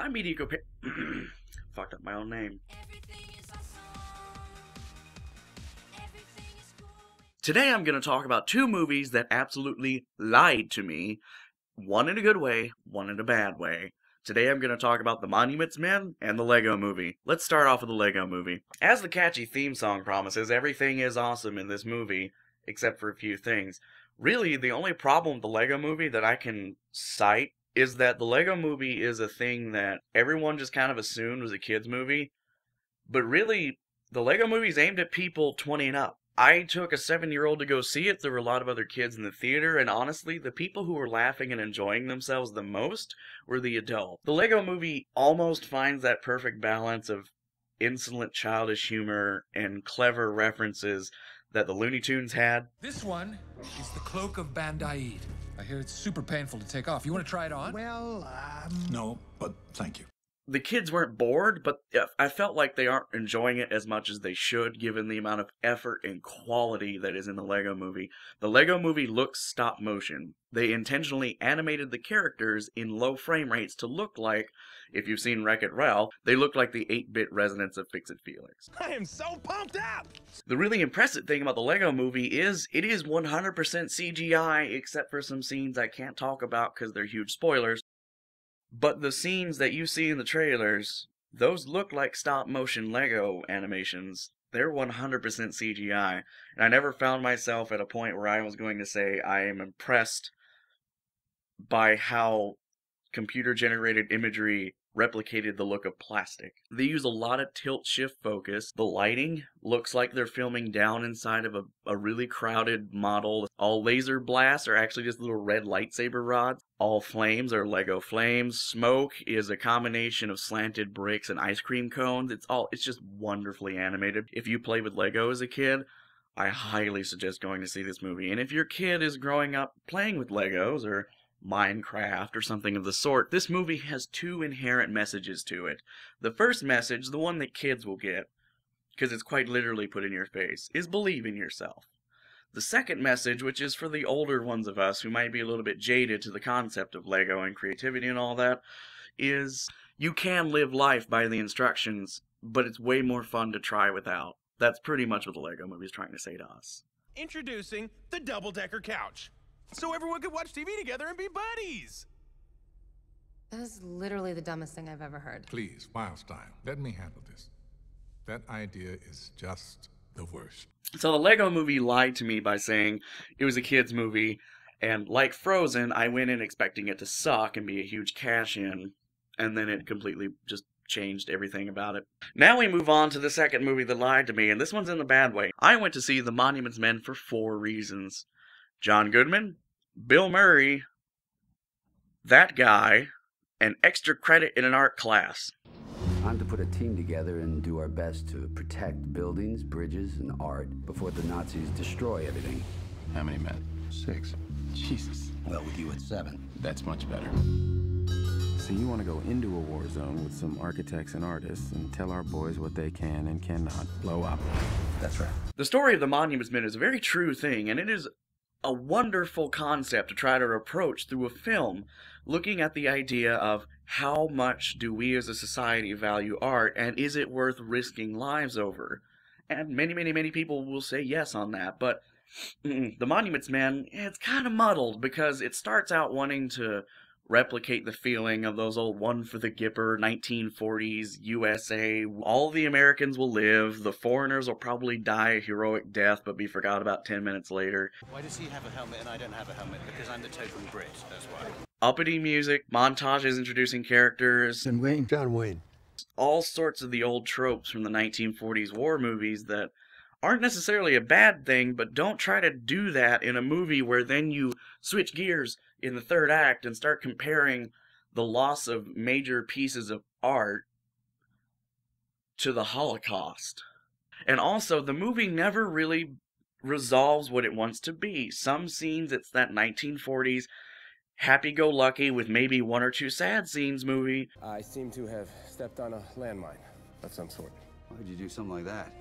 Mediocre fucked up my own name. Today I'm going to talk about two movies that absolutely lied to me. One in a good way, one in a bad way. Today I'm going to talk about The Monuments Men and the Lego Movie. Let's start off with the Lego Movie. As the catchy theme song promises, everything is awesome in this movie, except for a few things. Really, the only problem with the Lego Movie that I can cite is that the Lego Movie is a thing that everyone just kind of assumed was a kid's movie. But really, the Lego Movie is aimed at people 20 and up. I took a 7-year-old to go see it. There were a lot of other kids in the theater, and honestly, the people who were laughing and enjoying themselves the most were the adults. The Lego Movie almost finds that perfect balance of insolent childish humor and clever references that the Looney Tunes had. This one is the Cloak of Bandaid. I hear it's super painful to take off. You want to try it on? Well, no, but thank you. The kids weren't bored, but I felt like they aren't enjoying it as much as they should, given the amount of effort and quality that is in the Lego Movie. The Lego Movie looks stop motion. They intentionally animated the characters in low frame rates to look like, if you've seen Wreck-It Ralph, they look like the 8-bit residents of Fix-It Felix. I am so pumped up! The really impressive thing about the Lego Movie is it is 100% CGI, except for some scenes I can't talk about because they're huge spoilers. But the scenes that you see in the trailers, those look like stop-motion Lego animations. They're 100% CGI. And I never found myself at a point where I was going to say I am impressed by how computer-generated imagery replicated the look of plastic. They use a lot of tilt-shift focus. The lighting looks like they're filming down inside of a really crowded model. All laser blasts are actually just little red lightsaber rods. All flames are Lego flames. Smoke is a combination of slanted bricks and ice cream cones. It's just wonderfully animated. If you play with Lego as a kid, I highly suggest going to see this movie. And if your kid is growing up playing with Legos or Minecraft or something of the sort, this movie has two inherent messages to it. The first message, the one that kids will get, because it's quite literally put in your face, is believe in yourself. The second message, which is for the older ones of us who might be a little bit jaded to the concept of Lego and creativity and all that, is you can live life by the instructions, but it's way more fun to try without. That's pretty much what the Lego Movie is trying to say to us. Introducing the double-decker couch. So everyone could watch TV together and be buddies! That is literally the dumbest thing I've ever heard. Please, Wildstein, let me handle this. That idea is just the worst. So the Lego Movie lied to me by saying it was a kid's movie, and like Frozen, I went in expecting it to suck and be a huge cash-in, and then it completely just changed everything about it. Now we move on to the second movie that lied to me, and this one's in the bad way. I went to see The Monuments Men for 4 reasons. John Goodman, Bill Murray, that guy, and extra credit in an art class. I'm to put a team together and do our best to protect buildings, bridges, and art before the Nazis destroy everything. How many men? 6. Jesus. Well, with you at 7. That's much better. So you want to go into a war zone with some architects and artists and tell our boys what they can and cannot blow up. That's right. The story of the Monuments Men is a very true thing, and it is a wonderful concept to try to approach through a film, looking at the idea of how much do we as a society value art, and is it worth risking lives over? And many people will say yes on that, but The Monuments Men, it's kind of muddled, because it starts out wanting to replicate the feeling of those old One for the Gipper 1940s USA. All the Americans will live, the foreigners will probably die a heroic death but be forgot about 10 minutes later. Why does he have a helmet and I don't have a helmet? Because I'm the token Brit, that's why. Uppity music, montages introducing characters, And Wayne. John Wayne. all sorts of the old tropes from the 1940s war movies that aren't necessarily a bad thing, but don't try to do that in a movie where then you switch gears in the third act and start comparing the loss of major pieces of art to the Holocaust. And also, the movie never really resolves what it wants to be. Some scenes, it's that 1940s happy-go-lucky with maybe 1 or 2 sad scenes movie. I seem to have stepped on a landmine of some sort. Why'd you do something like that?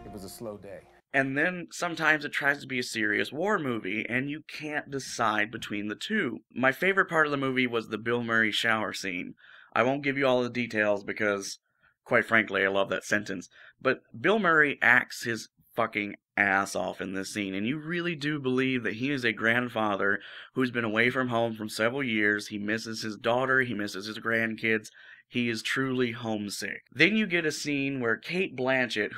It was a slow day. And then sometimes it tries to be a serious war movie, and you can't decide between the two. My favorite part of the movie was the Bill Murray shower scene. I won't give you all the details because, quite frankly, I love that sentence. But Bill Murray acts his fucking ass off in this scene, and you really do believe that he is a grandfather who's been away from home for several years. He misses his daughter, he misses his grandkids. He is truly homesick. Then you get a scene where Cate Blanchett,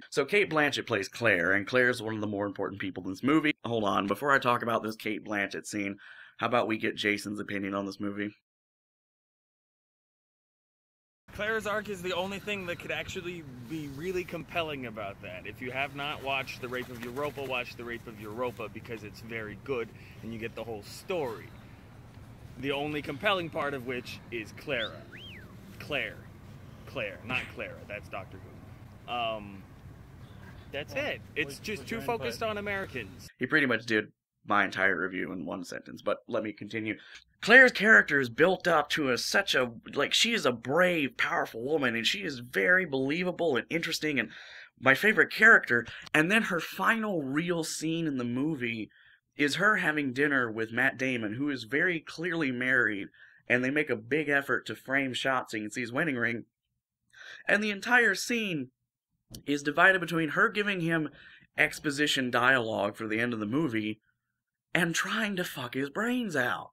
so Cate Blanchett plays Claire, and Claire's one of the more important people in this movie. Hold on, before I talk about this Cate Blanchett scene, how about we get Jason's opinion on this movie? Claire's arc is the only thing that could actually be really compelling about that. If you have not watched The Rape of Europa, watch The Rape of Europa because it's very good and you get the whole story. The only compelling part of which is Claire, not Clara, that's Doctor Who. That's it. It's just too focused on Americans. He pretty much did my entire review in one sentence, but let me continue. Claire's character is built up to she is a brave, powerful woman, and she is very believable and interesting, and my favorite character. And then her final real scene in the movie is her having dinner with Matt Damon, who is very clearly married, and they make a big effort to frame shots so you can see his wedding ring. And the entire scene is divided between her giving him exposition dialogue for the end of the movie and trying to fuck his brains out.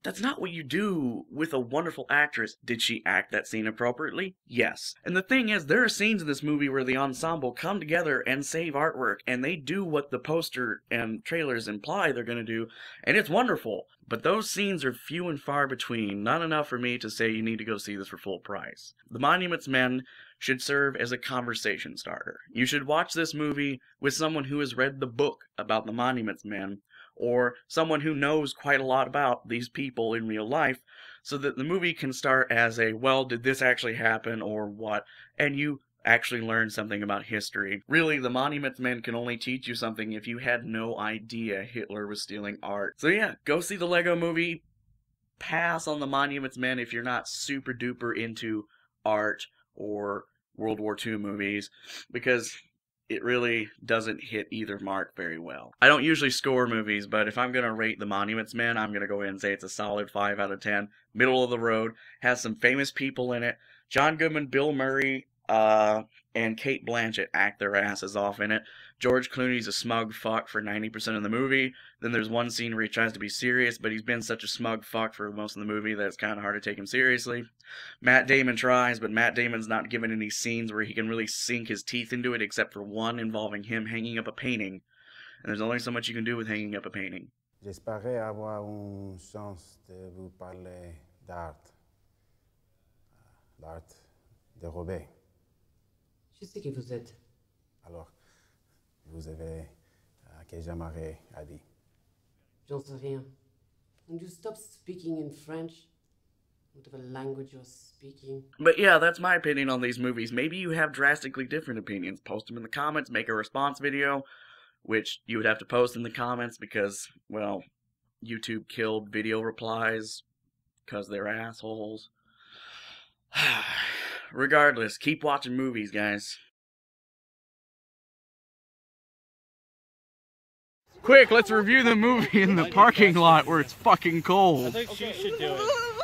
That's not what you do with a wonderful actress. Did she act that scene appropriately? Yes. And the thing is, there are scenes in this movie where the ensemble come together and save artwork, and they do what the poster and trailers imply they're going to do, and it's wonderful. But those scenes are few and far between, not enough for me to say you need to go see this for full price. The Monuments Men should serve as a conversation starter. You should watch this movie with someone who has read the book about the Monuments Men, or someone who knows quite a lot about these people in real life, so that the movie can start as a, well, did this actually happen, or what, and you actually learn something about history. Really, the Monuments Men can only teach you something if you had no idea Hitler was stealing art. So yeah, go see the Lego Movie. Pass on the Monuments Men if you're not super duper into art or World War II movies, because it really doesn't hit either mark very well. I don't usually score movies, but if I'm going to rate The Monuments Men, I'm going to go ahead and say it's a solid 5 out of 10. Middle of the road. Has some famous people in it. John Goodman, Bill Murray, and Cate Blanchett act their asses off in it. George Clooney's a smug fuck for 90% of the movie. Then there's one scene where he tries to be serious, but he's been such a smug fuck for most of the movie that it's kind of hard to take him seriously. Matt Damon tries, but Matt Damon's not given any scenes where he can really sink his teeth into it, except for one involving him hanging up a painting. And there's only so much you can do with hanging up a painting. J'espérais avoir une chance de vous parler d'art. L'art dérobé. Je sais qui vous êtes. Alors, vous avez que j'aimerais à dire. J'en sais rien. Would you stop speaking in French? Whatever language you're speaking. But yeah, that's my opinion on these movies. Maybe you have drastically different opinions. Post them in the comments, make a response video, which you would have to post in the comments because, well, YouTube killed video replies because they're assholes. Regardless, keep watching movies, guys. Quick, let's review the movie in the parking lot where it's fucking cold. I think she should do it.